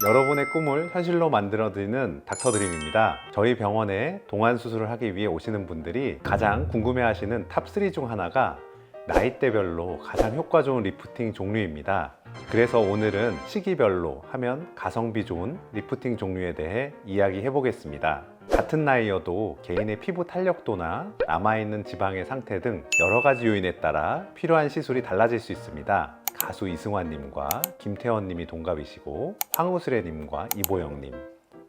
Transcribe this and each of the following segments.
여러분의 꿈을 현실로 만들어드리는 닥터드림입니다. 저희 병원에 동안 수술을 하기 위해 오시는 분들이 가장 궁금해하시는 탑3 중 하나가 나이대별로 가장 효과 좋은 리프팅 종류입니다. 그래서 오늘은 시기별로 하면 가성비 좋은 리프팅 종류에 대해 이야기해 보겠습니다. 같은 나이여도 개인의 피부 탄력도나 남아있는 지방의 상태 등 여러 가지 요인에 따라 필요한 시술이 달라질 수 있습니다. 가수 이승환님과 김태원님이 동갑이시고 황우수래님과 이보영님,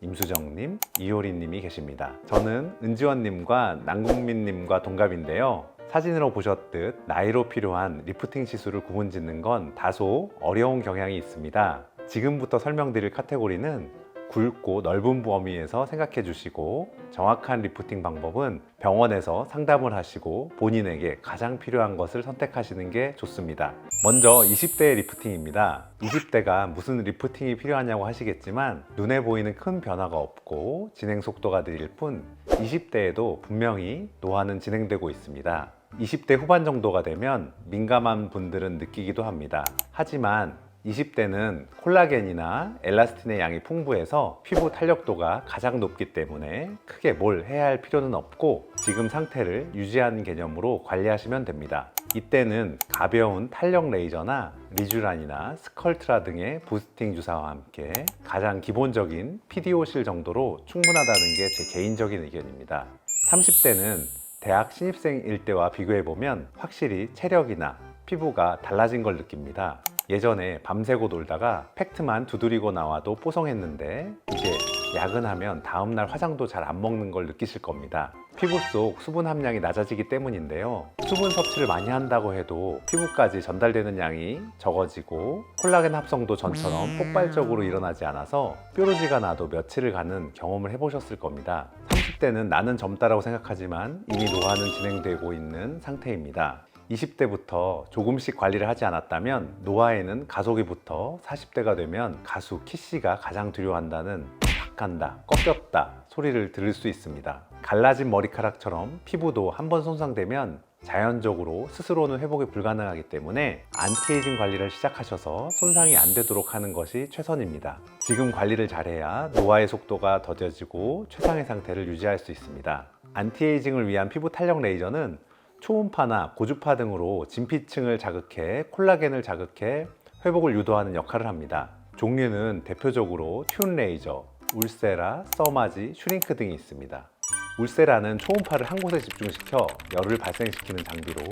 임수정님, 이효리님이 계십니다. 저는 은지원님과 남궁민님과 동갑인데요. 사진으로 보셨듯 나이로 필요한 리프팅 시술을 구분짓는 건 다소 어려운 경향이 있습니다. 지금부터 설명드릴 카테고리는 굵고 넓은 범위에서 생각해 주시고 정확한 리프팅 방법은 병원에서 상담을 하시고 본인에게 가장 필요한 것을 선택하시는 게 좋습니다. 먼저 20대의 리프팅입니다. 20대가 무슨 리프팅이 필요하냐고 하시겠지만 눈에 보이는 큰 변화가 없고 진행 속도가 느릴 뿐 20대에도 분명히 노화는 진행되고 있습니다. 20대 후반 정도가 되면 민감한 분들은 느끼기도 합니다. 하지만 20대는 콜라겐이나 엘라스틴의 양이 풍부해서 피부 탄력도가 가장 높기 때문에 크게 뭘 해야 할 필요는 없고 지금 상태를 유지하는 개념으로 관리하시면 됩니다. 이때는 가벼운 탄력 레이저나 리쥬란이나 스컬트라 등의 부스팅 주사와 함께 가장 기본적인 PDO실 정도로 충분하다는 게 제 개인적인 의견입니다. 30대는 대학 신입생일 때와 비교해보면 확실히 체력이나 피부가 달라진 걸 느낍니다. 예전에 밤새고 놀다가 팩트만 두드리고 나와도 뽀송했는데 이제 야근하면 다음날 화장도 잘 안 먹는 걸 느끼실 겁니다. 피부 속 수분 함량이 낮아지기 때문인데요. 수분 섭취를 많이 한다고 해도 피부까지 전달되는 양이 적어지고 콜라겐 합성도 전처럼 폭발적으로 일어나지 않아서 뾰루지가 나도 며칠을 가는 경험을 해보셨을 겁니다. 30대는 나는 젊다라고 생각하지만 이미 노화는 진행되고 있는 상태입니다. 20대부터 조금씩 관리를 하지 않았다면 노화에는 가속이 붙어 40대가 되면 가수 키씨가 가장 두려워한다는 팍 간다, 꺾였다 소리를 들을 수 있습니다. 갈라진 머리카락처럼 피부도 한번 손상되면 자연적으로 스스로는 회복이 불가능하기 때문에 안티에이징 관리를 시작하셔서 손상이 안 되도록 하는 것이 최선입니다. 지금 관리를 잘해야 노화의 속도가 더뎌지고 최상의 상태를 유지할 수 있습니다. 안티에이징을 위한 피부 탄력 레이저는 초음파나 고주파 등으로 진피층을 자극해 콜라겐을 자극해 회복을 유도하는 역할을 합니다. 종류는 대표적으로 튠 레이저, 울세라, 써마지, 슈링크 등이 있습니다. 울세라는 초음파를 한 곳에 집중시켜 열을 발생시키는 장비로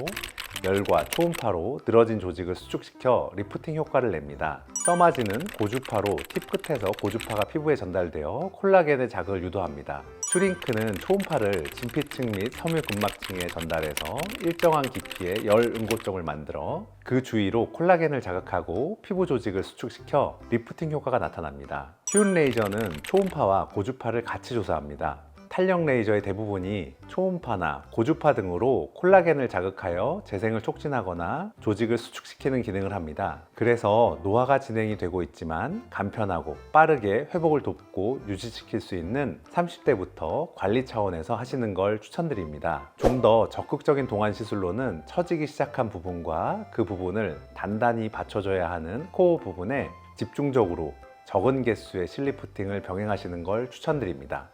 열과 초음파로 늘어진 조직을 수축시켜 리프팅 효과를 냅니다. 써마지는 고주파로 팁 끝에서 고주파가 피부에 전달되어 콜라겐의 자극을 유도합니다. 슈링크는 초음파를 진피층 및 섬유근막층에 전달해서 일정한 깊이의 열 응고점을 만들어 그 주위로 콜라겐을 자극하고 피부 조직을 수축시켜 리프팅 효과가 나타납니다. 튠 레이저는 초음파와 고주파를 같이 조사합니다. 탄력 레이저의 대부분이 초음파나 고주파 등으로 콜라겐을 자극하여 재생을 촉진하거나 조직을 수축시키는 기능을 합니다. 그래서 노화가 진행이 되고 있지만 간편하고 빠르게 회복을 돕고 유지시킬 수 있는 30대부터 관리 차원에서 하시는 걸 추천드립니다. 좀 더 적극적인 동안 시술로는 처지기 시작한 부분과 그 부분을 단단히 받쳐줘야 하는 코어 부분에 집중적으로 적은 개수의 실리프팅을 병행하시는 걸 추천드립니다.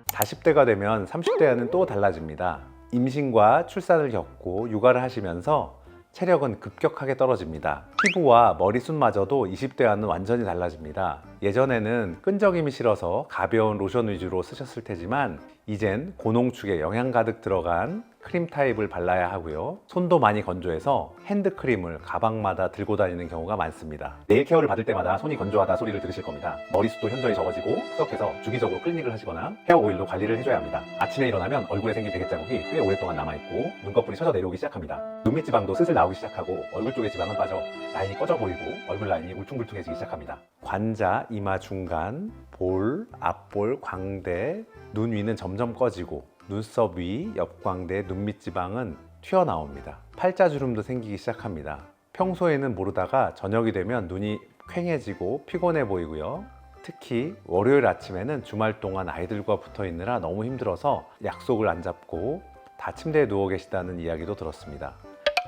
40대가 되면 30대와는 또 달라집니다. 임신과 출산을 겪고 육아를 하시면서 체력은 급격하게 떨어집니다. 피부와 머리숱마저도 20대와는 완전히 달라집니다. 예전에는 끈적임이 싫어서 가벼운 로션 위주로 쓰셨을 테지만 이젠 고농축에 영양 가득 들어간 크림 타입을 발라야 하고요. 손도 많이 건조해서 핸드크림을 가방마다 들고 다니는 경우가 많습니다. 네일 케어를 받을 때마다 손이 건조하다 소리를 들으실 겁니다. 머리숱도 현저히 적어지고 푸석해서 주기적으로 클리닉을 하시거나 헤어 오일로 관리를 해줘야 합니다. 아침에 일어나면 얼굴에 생긴 베개 자국이 꽤 오랫동안 남아있고 눈꺼풀이 처져 내려오기 시작합니다. 눈밑 지방도 슬슬 나오기 시작하고 얼굴 쪽의 지방은 빠져 라인이 꺼져 보이고 얼굴 라인이 울퉁불퉁해지기 시작합니다. 관자, 이마 중간, 볼, 앞볼, 광대, 눈 위는 점점 꺼지고 눈썹 위, 옆광대, 눈밑 지방은 튀어나옵니다. 팔자주름도 생기기 시작합니다. 평소에는 모르다가 저녁이 되면 눈이 퀭해지고 피곤해 보이고요. 특히 월요일 아침에는 주말 동안 아이들과 붙어 있느라 너무 힘들어서 약속을 안 잡고 다 침대에 누워 계시다는 이야기도 들었습니다.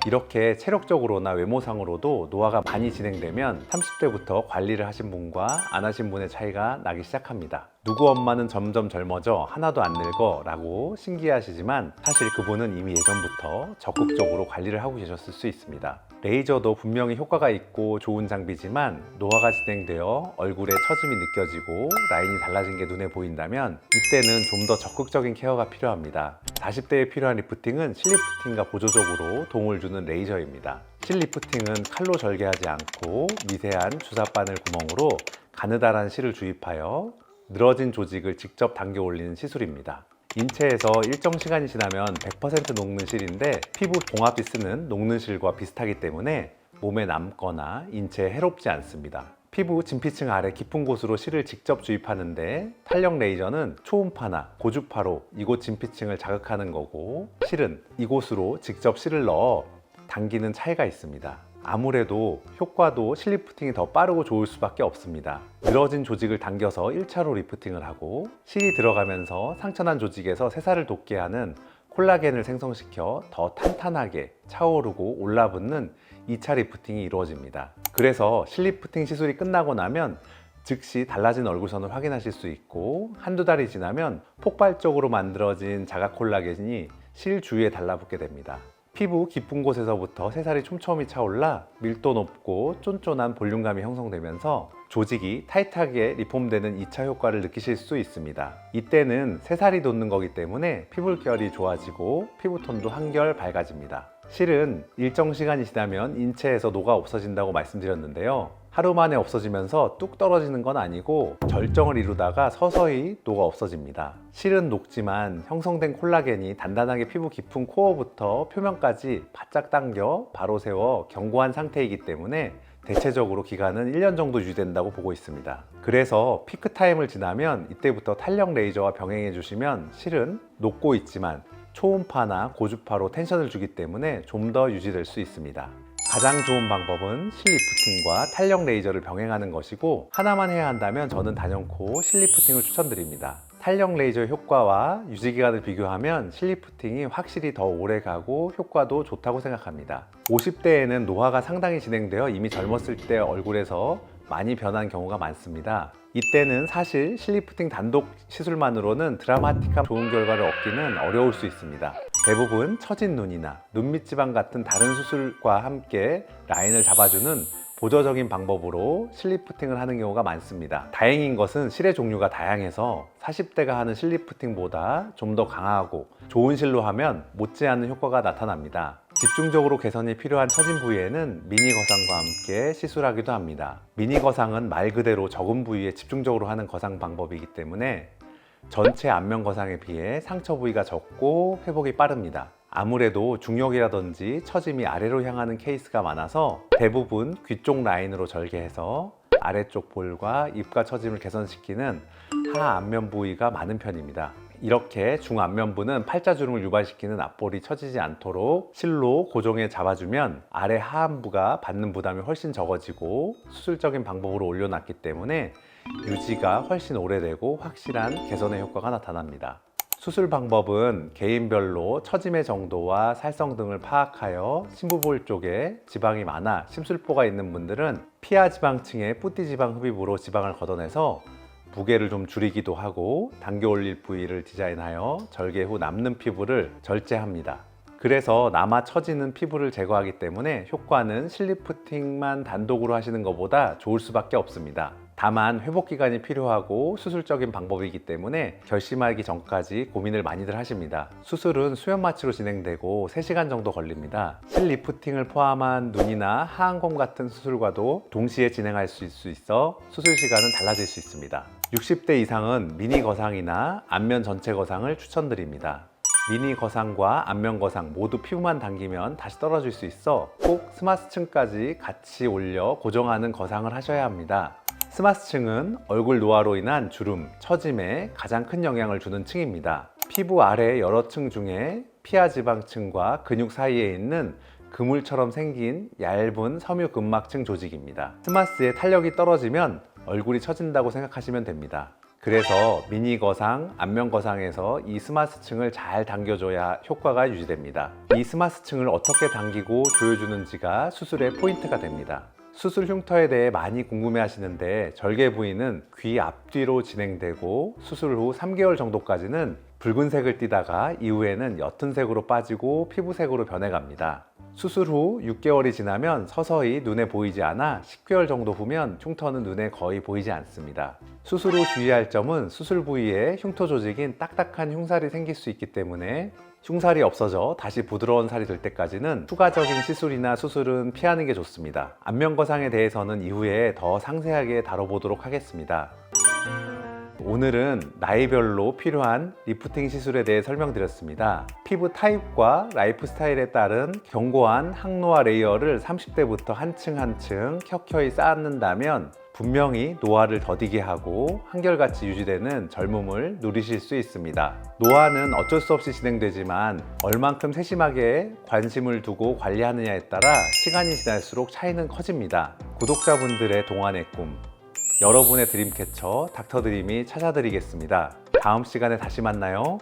이렇게 체력적으로나 외모상으로도 노화가 많이 진행되면 30대부터 관리를 하신 분과 안 하신 분의 차이가 나기 시작합니다. 누구 엄마는 점점 젊어져 하나도 안 늙어 라고 신기해하시지만 사실 그분은 이미 예전부터 적극적으로 관리를 하고 계셨을 수 있습니다. 레이저도 분명히 효과가 있고 좋은 장비지만 노화가 진행되어 얼굴에 처짐이 느껴지고 라인이 달라진 게 눈에 보인다면 이때는 좀 더 적극적인 케어가 필요합니다. 40대에 필요한 리프팅은 실리프팅과 보조적으로 도움을 주는 레이저입니다. 실리프팅은 칼로 절개하지 않고 미세한 주사바늘 구멍으로 가느다란 실을 주입하여 늘어진 조직을 직접 당겨 올리는 시술입니다. 인체에서 일정 시간이 지나면 100% 녹는 실인데 피부 봉합이 쓰는 녹는 실과 비슷하기 때문에 몸에 남거나 인체에 해롭지 않습니다. 피부 진피층 아래 깊은 곳으로 실을 직접 주입하는데 탄력 레이저는 초음파나 고주파로 이곳 진피층을 자극하는 거고 실은 이곳으로 직접 실을 넣어 당기는 차이가 있습니다. 아무래도 효과도 실리프팅이 더 빠르고 좋을 수밖에 없습니다. 늘어진 조직을 당겨서 1차로 리프팅을 하고 실이 들어가면서 상처난 조직에서 새살을 돋게 하는 콜라겐을 생성시켜 더 탄탄하게 차오르고 올라붙는 2차 리프팅이 이루어집니다. 그래서 실리프팅 시술이 끝나고 나면 즉시 달라진 얼굴선을 확인하실 수 있고 한두 달이 지나면 폭발적으로 만들어진 자가 콜라겐이 실 주위에 달라붙게 됩니다. 피부 깊은 곳에서부터 새살이 촘촘히 차올라 밀도 높고 쫀쫀한 볼륨감이 형성되면서 조직이 타이트하게 리폼되는 2차 효과를 느끼실 수 있습니다. 이때는 새살이 돋는 거기 때문에 피부결이 좋아지고 피부톤도 한결 밝아집니다. 실은 일정 시간이 지나면 인체에서 녹아 없어진다고 말씀드렸는데요. 하루 만에 없어지면서 뚝 떨어지는 건 아니고 절정을 이루다가 서서히 녹아 없어집니다. 실은 녹지만 형성된 콜라겐이 단단하게 피부 깊은 코어부터 표면까지 바짝 당겨 바로 세워 견고한 상태이기 때문에 대체적으로 기간은 1년 정도 유지된다고 보고 있습니다. 그래서 피크 타임을 지나면 이때부터 탄력 레이저와 병행해 주시면 실은 녹고 있지만 초음파나 고주파로 텐션을 주기 때문에 좀 더 유지될 수 있습니다. 가장 좋은 방법은 실리프팅과 탄력 레이저를 병행하는 것이고 하나만 해야 한다면 저는 단연코 실리프팅을 추천드립니다. 탄력 레이저의 효과와 유지기간을 비교하면 실리프팅이 확실히 더 오래가고 효과도 좋다고 생각합니다. 50대에는 노화가 상당히 진행되어 이미 젊었을 때 얼굴에서 많이 변한 경우가 많습니다. 이때는 사실 실리프팅 단독 시술만으로는 드라마틱한 좋은 결과를 얻기는 어려울 수 있습니다. 대부분 처진 눈이나 눈밑 지방 같은 다른 수술과 함께 라인을 잡아주는 보조적인 방법으로 실리프팅을 하는 경우가 많습니다. 다행인 것은 실의 종류가 다양해서 40대가 하는 실리프팅보다 좀 더 강하고 좋은 실로 하면 못지않은 효과가 나타납니다. 집중적으로 개선이 필요한 처진 부위에는 미니 거상과 함께 시술하기도 합니다. 미니 거상은 말 그대로 적은 부위에 집중적으로 하는 거상 방법이기 때문에 전체 안면 거상에 비해 상처 부위가 적고 회복이 빠릅니다. 아무래도 중력이라든지 처짐이 아래로 향하는 케이스가 많아서 대부분 귀 쪽 라인으로 절개해서 아래쪽 볼과 입과 처짐을 개선시키는 하안면 부위가 많은 편입니다. 이렇게 중안면부는 팔자주름을 유발시키는 앞볼이 처지지 않도록 실로 고정해 잡아주면 아래 하안부가 받는 부담이 훨씬 적어지고 수술적인 방법으로 올려놨기 때문에 유지가 훨씬 오래되고 확실한 개선의 효과가 나타납니다. 수술 방법은 개인별로 처짐의 정도와 살성 등을 파악하여 심부볼 쪽에 지방이 많아 심술보가 있는 분들은 피하 지방층의 뿌띠 지방 흡입으로 지방을 걷어내서 무게를 좀 줄이기도 하고 당겨 올릴 부위를 디자인하여 절개 후 남는 피부를 절제합니다. 그래서 남아 처지는 피부를 제거하기 때문에 효과는 실리프팅만 단독으로 하시는 것보다 좋을 수밖에 없습니다. 다만 회복 기간이 필요하고 수술적인 방법이기 때문에 결심하기 전까지 고민을 많이들 하십니다. 수술은 수면 마취로 진행되고 3시간 정도 걸립니다. 실리프팅을 포함한 눈이나 하안검 같은 수술과도 동시에 진행할 수 있어 수술 시간은 달라질 수 있습니다. 60대 이상은 미니 거상이나 안면 전체 거상을 추천드립니다. 미니 거상과 안면 거상 모두 피부만 당기면 다시 떨어질 수 있어 꼭 스마스층까지 같이 올려 고정하는 거상을 하셔야 합니다. 스마스층은 얼굴 노화로 인한 주름, 처짐에 가장 큰 영향을 주는 층입니다. 피부 아래 여러 층 중에 피하 지방층과 근육 사이에 있는 그물처럼 생긴 얇은 섬유근막층 조직입니다. 스마스의 탄력이 떨어지면 얼굴이 처진다고 생각하시면 됩니다. 그래서 미니 거상, 안면 거상에서 이 스마스층을 잘 당겨줘야 효과가 유지됩니다. 이 스마스층을 어떻게 당기고 조여주는지가 수술의 포인트가 됩니다. 수술 흉터에 대해 많이 궁금해 하시는데, 절개 부위는 귀 앞뒤로 진행되고 수술 후 3개월 정도까지는 붉은색을 띠다가 이후에는 옅은 색으로 빠지고 피부색으로 변해갑니다. 수술 후 6개월이 지나면 서서히 눈에 보이지 않아 10개월 정도 후면 흉터는 눈에 거의 보이지 않습니다. 수술 후 주의할 점은 수술 부위에 흉터 조직인 딱딱한 흉살이 생길 수 있기 때문에 흉살이 없어져 다시 부드러운 살이 될 때까지는 추가적인 시술이나 수술은 피하는 게 좋습니다. 안면 거상에 대해서는 이후에 더 상세하게 다뤄보도록 하겠습니다. 오늘은 나이별로 필요한 리프팅 시술에 대해 설명드렸습니다. 피부 타입과 라이프 스타일에 따른 견고한 항노화 레이어를 30대부터 한층 한층 켜켜이 쌓는다면 분명히 노화를 더디게 하고 한결같이 유지되는 젊음을 누리실 수 있습니다. 노화는 어쩔 수 없이 진행되지만 얼만큼 세심하게 관심을 두고 관리하느냐에 따라 시간이 지날수록 차이는 커집니다. 구독자분들의 동안의 꿈, 여러분의 드림캐쳐 닥터드림이 찾아드리겠습니다. 다음 시간에 다시 만나요.